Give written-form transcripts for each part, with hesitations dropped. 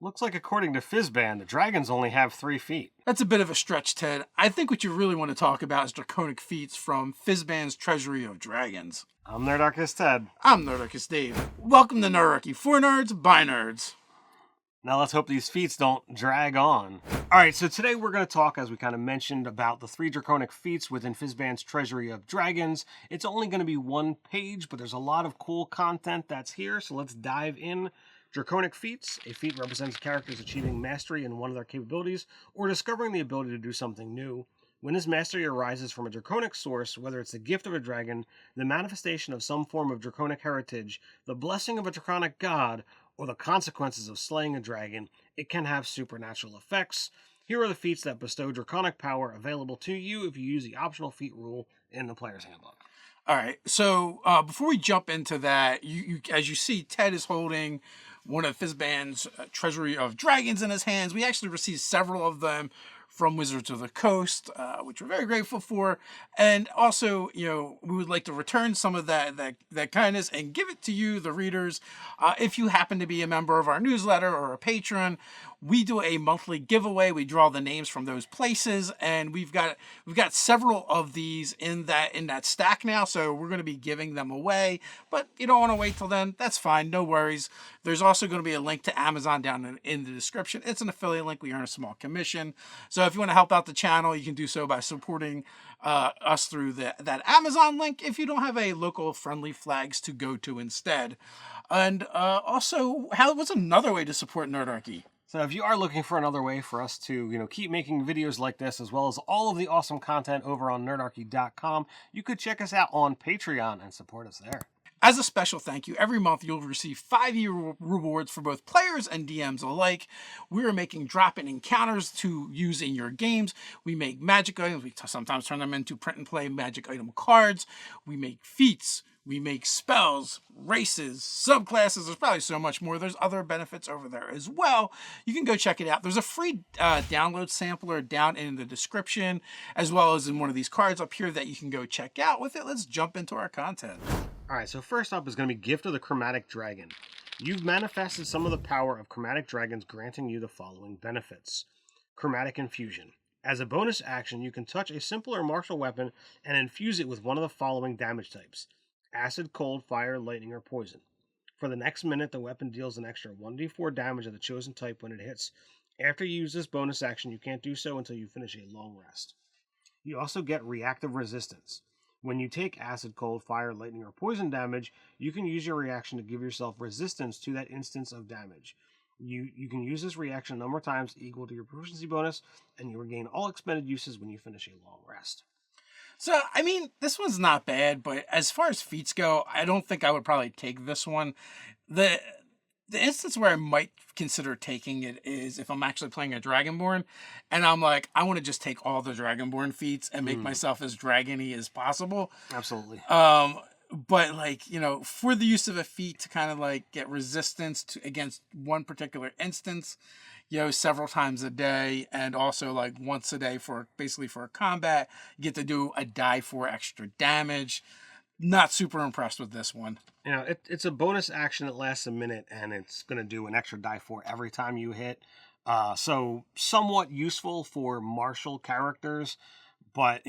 Looks like according to Fizban, the dragons only have 3 feet. That's a bit of a stretch, Ted. I think what you really want to talk about is Draconic Feats from Fizban's Treasury of Dragons. I'm Nerdarchy Ted. I'm Nerdarchy Dave. Welcome to Nerdarchy, for nerds, by nerds. Now let's hope these feats don't drag on. Alright, so today we're going to talk, as we kind of mentioned, about the 3 Draconic Feats within Fizban's Treasury of Dragons. It's only going to be 1 page, but there's a lot of cool content that's here, so let's dive in. Draconic Feats. A feat represents characters achieving mastery in one of their capabilities, or discovering the ability to do something new. When this mastery arises from a draconic source, whether it's the gift of a dragon, the manifestation of some form of draconic heritage, the blessing of a draconic god, or the consequences of slaying a dragon, it can have supernatural effects. Here are the feats that bestow draconic power available to you if you use the optional feat rule in the player's handbook. All right, so before we jump into that, as you see, Ted is holding one of Fizban's Treasury of Dragons in his hands. We actually received several of them from Wizards of the Coast, which we're very grateful for. And also, we would like to return some of that kindness and give it to you, the readers. If you happen to be a member of our newsletter or a patron, we do a monthly giveaway. We draw the names from those places, and we've got several of these in that stack now. So we're going to be giving them away. But you don't want to wait till then, that's fine. No worries. There's also going to be a link to Amazon down in the description. It's an affiliate link. We earn a small commission. So if you want to help out the channel, you can do so by supporting us through that Amazon link if you don't have a local friendly flags to go to instead. And also, what's another way to support Nerdarchy? So if you are looking for another way for us to, keep making videos like this, as well as all of the awesome content over on nerdarchy.com, you could check us out on Patreon and support us there. As a special thank you, every month you'll receive 5-year rewards for both players and DMs alike. We are making drop-in encounters to use in your games. We make magic items. We sometimes turn them into print-and-play magic item cards. We make feats. We make spells, races, subclasses. There's probably so much more. There's other benefits over there as well. You can go check it out. There's a free download sampler down in the description, as well as in one of these cards up here that you can go check out. With it, let's jump into our content. Alright, so first up is going to be Gift of the Chromatic Dragon. You've manifested some of the power of chromatic dragons, granting you the following benefits. Chromatic Infusion. As a bonus action, you can touch a simple or martial weapon and infuse it with one of the following damage types. Acid, cold, fire, lightning, or poison. For the next minute, the weapon deals an extra 1d4 damage of the chosen type when it hits. After you use this bonus action, you can't do so until you finish a long rest. You also get Reactive Resistance. When you take acid, cold, fire, lightning, or poison damage, you can use your reaction to give yourself resistance to that instance of damage. You can use this reaction a number of times equal to your proficiency bonus, and you regain all expended uses when you finish a long rest. So, I mean, this one's not bad, but as far as feats go, I don't think I would probably take this one. The instance where I might consider taking it is if I'm actually playing a Dragonborn, and I'm like, I want to just take all the Dragonborn feats and make myself as dragony as possible. Absolutely. But for the use of a feat to kind of get resistance against one particular instance, several times a day, and also once a day for a combat, you get to do a die for extra damage. Not super impressed with this one. It's a bonus action that lasts a minute, and it's going to do an extra die for every time you hit. So somewhat useful for martial characters, but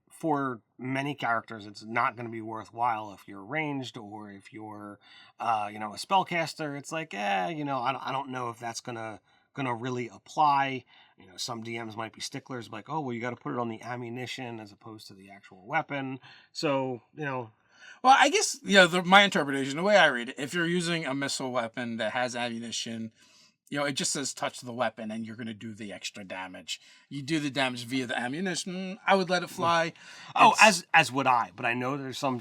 for many characters, it's not going to be worthwhile if you're ranged or if you're, a spellcaster. It's like, I don't know if that's gonna really apply. Some DMs might be sticklers, like, oh, well, you got to put it on the ammunition as opposed to the actual weapon. So, Well, I guess, my interpretation, the way I read it, if you're using a missile weapon that has ammunition, it just says touch the weapon and you're going to do the extra damage. You do the damage via the ammunition. I would let it fly. Oh, as would I. But I know there's some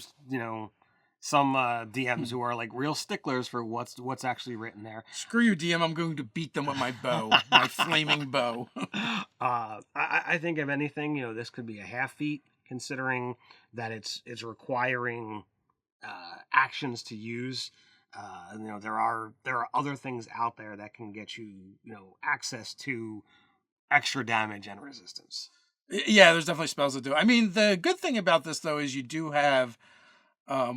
DMs who are real sticklers for what's actually written there. Screw you, DM. I'm going to beat them with my bow, my flaming bow. I think if anything, this could be a half feat, considering that it's requiring actions to use. There are other things out there that can get you, access to extra damage and resistance. Yeah, there's definitely spells that do. I mean, the good thing about this though is you do have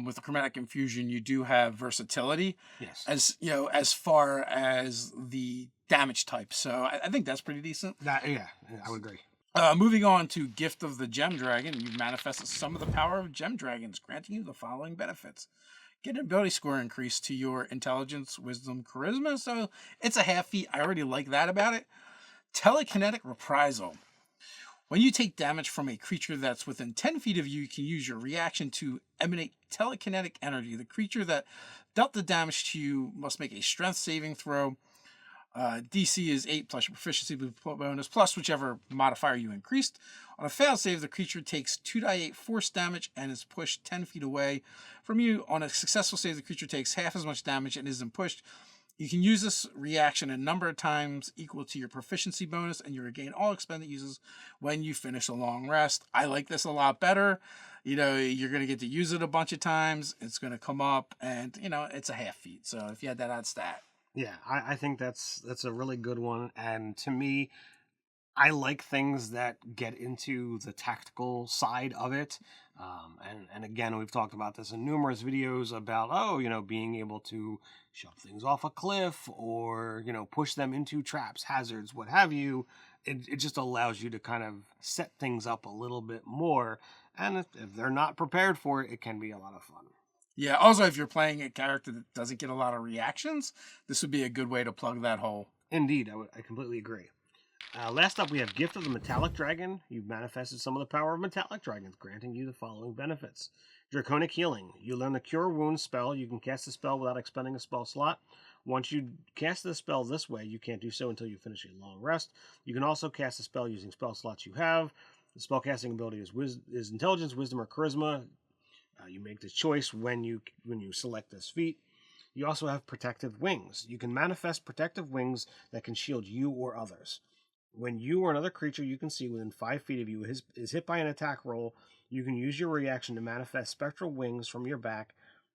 with the chromatic infusion, you do have versatility. Yes. As you know, as far as the damage type. So I think that's pretty decent. Yeah, I would agree. Moving on to Gift of the Gem Dragon, you've manifested some of the power of Gem Dragons, granting you the following benefits. Get an ability score increase to your intelligence, wisdom, charisma. So it's a half feat. I already like that about it. Telekinetic Reprisal. When you take damage from a creature that's within 10 feet of you, you can use your reaction to emanate telekinetic energy. The creature that dealt the damage to you must make a strength saving throw. DC is 8 plus your proficiency bonus plus whichever modifier you increased. On a failed save, the creature takes 2d8 force damage and is pushed 10 feet away from you. On a successful save, the creature takes half as much damage and isn't pushed. You can use this reaction a number of times equal to your proficiency bonus, and you regain all expended uses when you finish a long rest. I like this a lot better. You know, you're going to get to use it a bunch of times. It's going to come up, and, you know, it's a half feat. So if you had that on stat. Yeah, I think that's a really good one. And to me, I like things that get into the tactical side of it. And again, we've talked about this in numerous videos about, being able to shove things off a cliff or, push them into traps, hazards, what have you. It just allows you to kind of set things up a little bit more. And if they're not prepared for it, it can be a lot of fun. Yeah, also, if you're playing a character that doesn't get a lot of reactions, this would be a good way to plug that hole. Indeed, I completely agree. Last up, we have Gift of the Metallic Dragon. You've manifested some of the power of Metallic Dragons, granting you the following benefits. Draconic Healing. You learn the Cure Wounds spell. You can cast the spell without expending a spell slot. Once you cast the spell this way, you can't do so until you finish a long rest. You can also cast the spell using spell slots you have. The spellcasting ability is Intelligence, Wisdom, or Charisma. You make the choice when you select this feat. You also have Protective Wings. You can manifest protective wings that can shield you or others. When you or another creature you can see within 5 feet of you is hit by an attack roll, you can use your reaction to manifest spectral wings from your back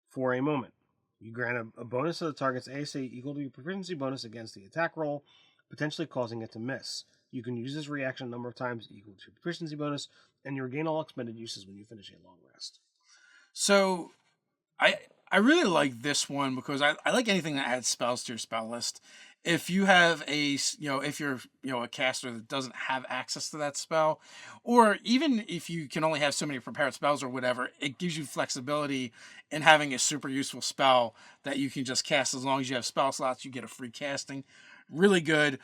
for a moment. You grant a bonus to the target's ASA equal to your proficiency bonus against the attack roll, potentially causing it to miss. You can use this reaction a number of times equal to your proficiency bonus, and you regain all expended uses when you finish a long rest. So, I really like this one because I like anything that adds spells to your spell list. If you have if you're a caster that doesn't have access to that spell, or even if you can only have so many prepared spells or whatever, it gives you flexibility in having a super useful spell that you can just cast as long as you have spell slots. You get a free casting, really good.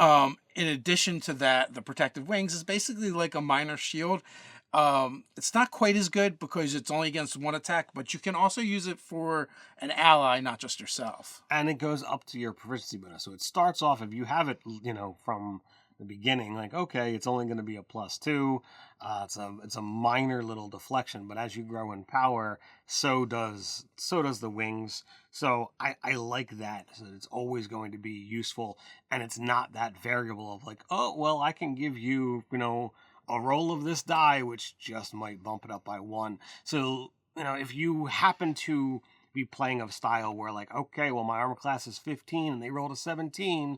In addition to that, the Protective Wings is basically like a minor shield. It's not quite as good because it's only against one attack, but you can also use it for an ally, not just yourself. And it goes up to your proficiency bonus. So it starts off, if you have it, from the beginning, like, okay, it's only going to be a +2. It's a minor little deflection, but as you grow in power, so does the wings. So I like that. So it's always going to be useful, and it's not that variable of like, oh, well, I can give you, a roll of this die, which just might bump it up by 1. So, if you happen to be playing a style where like, okay, well, my armor class is 15 and they rolled a 17,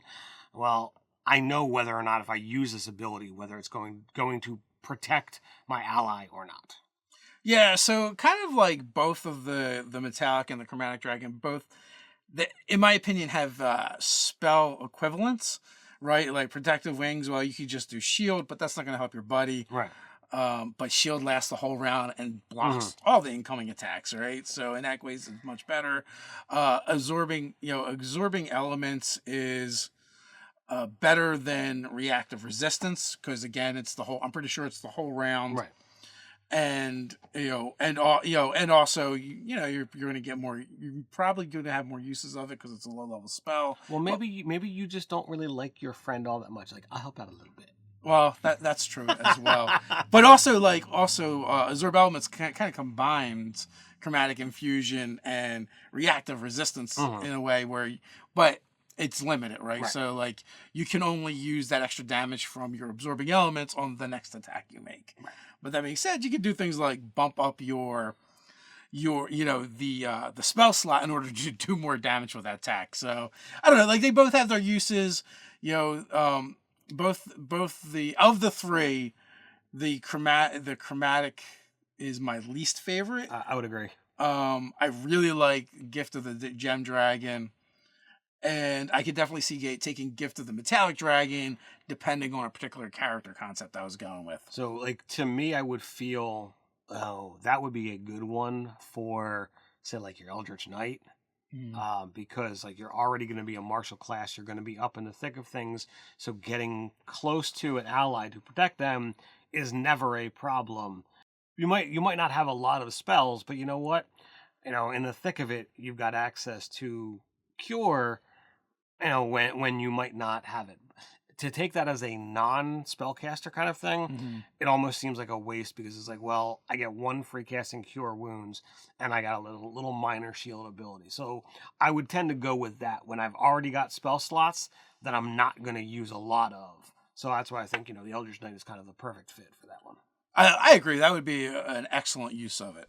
well, I know whether or not if I use this ability, whether it's going to protect my ally or not. Yeah, so kind of like both of the Metallic and the Chromatic Dragon, both, in my opinion, have spell equivalents. Right, like Protective Wings, well, you could just do Shield, but that's not going to help your buddy. Right. But Shield lasts the whole round and blocks all the incoming attacks, right? So in that way, it's much better. Absorbing elements is better than reactive resistance because again, I'm pretty sure it's the whole round. Right. And also you're going to get more. You're probably going to have more uses of it because it's a low level spell. Well, maybe you just don't really like your friend all that much. Like, I'll help out a little bit. Well, that's true as well. But also absorb elements kind of combines chromatic infusion and reactive resistance in a way but it's limited, right? So like you can only use that extra damage from your absorbing elements on the next attack you make. Right. But that being said, you can do things like bump up your the spell slot in order to do more damage with that attack. So I don't know, like they both have their uses. Both of the three, the chromatic is my least favorite. I would agree. I really like Gift of the Gem Dragon. And I could definitely see taking Gift of the Metallic Dragon, depending on a particular character concept I was going with. So, like, to me, I would feel, that would be a good one for, say, like, your Eldritch Knight. Because, like, you're already going to be a martial class. You're going to be up in the thick of things. So getting close to an ally to protect them is never a problem. You might not have a lot of spells, but you know what? In the thick of it, you've got access to cure, when you might not have it. To take that as a non-spellcaster kind of thing, it almost seems like a waste, because it's like, well, I get one free casting cure wounds, and I got a little minor shield ability. So I would tend to go with that when I've already got spell slots that I'm not going to use a lot of. So that's why I think, the Eldritch Knight is kind of the perfect fit for that one. I agree. That would be an excellent use of it.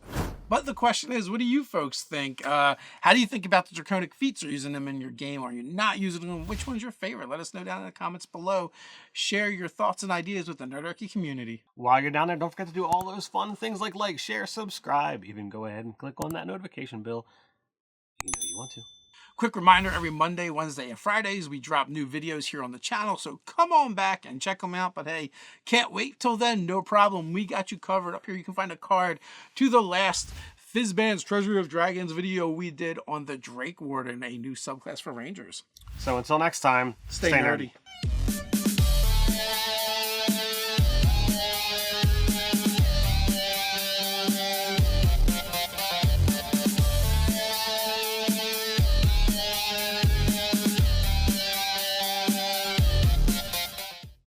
But the question is, what do you folks think? How do you think about the Draconic Feats? Are you using them in your game? Are you not using them? Which one's your favorite? Let us know down in the comments below. Share your thoughts and ideas with the Nerdarchy community. While you're down there, don't forget to do all those fun things like, share, subscribe. Even go ahead and click on that notification bell. You want to. Quick reminder, every Monday, Wednesday, and Fridays, we drop new videos here on the channel, so come on back and check them out. But hey, can't wait till then, no problem. We got you covered. Up here, you can find a card to the last Fizban's Treasury of Dragons video we did on the Drake Warden, a new subclass for Rangers. So until next time, stay nerdy.